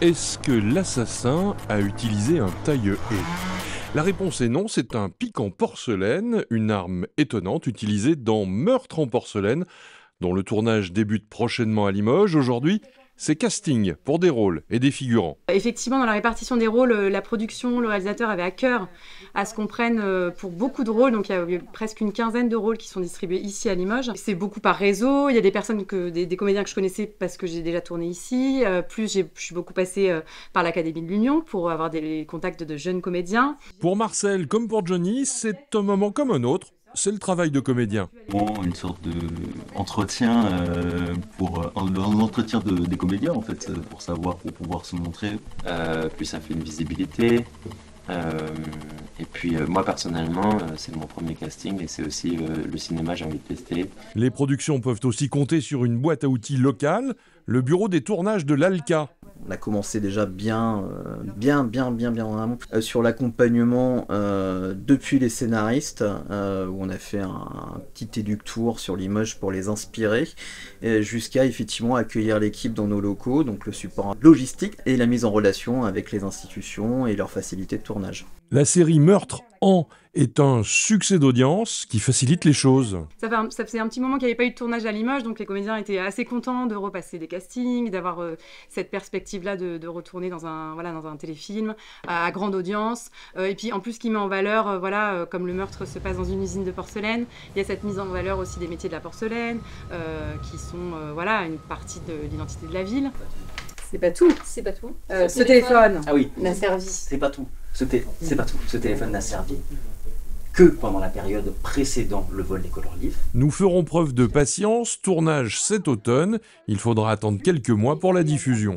Est-ce que l'assassin a utilisé un taille-haie? La réponse est non, c'est un pic en porcelaine, une arme étonnante utilisée dans Meurtre en porcelaine, dont le tournage débute prochainement à Limoges. Aujourd'hui, c'est casting pour des rôles et des figurants. Effectivement, dans la répartition des rôles, la production, le réalisateur avait à cœur à ce qu'on prenne pour beaucoup de rôles. Donc il y a presque une quinzaine de rôles qui sont distribués ici à Limoges. C'est beaucoup par réseau. Il y a des personnes, des comédiens que je connaissais parce que j'ai déjà tourné ici. Je suis beaucoup passée par l'Académie de l'Union pour avoir des contacts de jeunes comédiens. Pour Marcel comme pour Johnny, c'est un moment comme un autre. C'est le travail de comédien. Une sorte d'entretien un entretien des comédiens en fait, pour savoir, pour pouvoir se montrer. Puis ça fait une visibilité. Et puis moi personnellement, c'est mon premier casting et c'est aussi le cinéma, j'ai envie de tester. Les productions peuvent aussi compter sur une boîte à outils locale, le bureau des tournages de l'ALCA. On a commencé déjà bien en amont sur l'accompagnement depuis les scénaristes, où on a fait un petit éductour sur Limoges pour les inspirer, jusqu'à effectivement accueillir l'équipe dans nos locaux, donc le support logistique et la mise en relation avec les institutions et leur facilité de tournage. La série Meurtre en est un succès d'audience qui facilite les choses. Ça faisait un petit moment qu'il n'y avait pas eu de tournage à Limoges, donc les comédiens étaient assez contents de repasser des castings, d'avoir cette perspective-là de retourner dans un téléfilm à grande audience. Et puis en plus, ce qui met en valeur, comme le meurtre se passe dans une usine de porcelaine, il y a cette mise en valeur aussi des métiers de la porcelaine, qui sont une partie de l'identité de la ville. C'est pas tout. C'est pas tout. Ce téléphone Ah oui. n'a servi. C'est pas tout. C'est pas tout. Ce téléphone n'a servi que pendant la période précédant le vol des Color Leaf. Nous ferons preuve de patience, tournage cet automne. Il faudra attendre quelques mois pour la diffusion.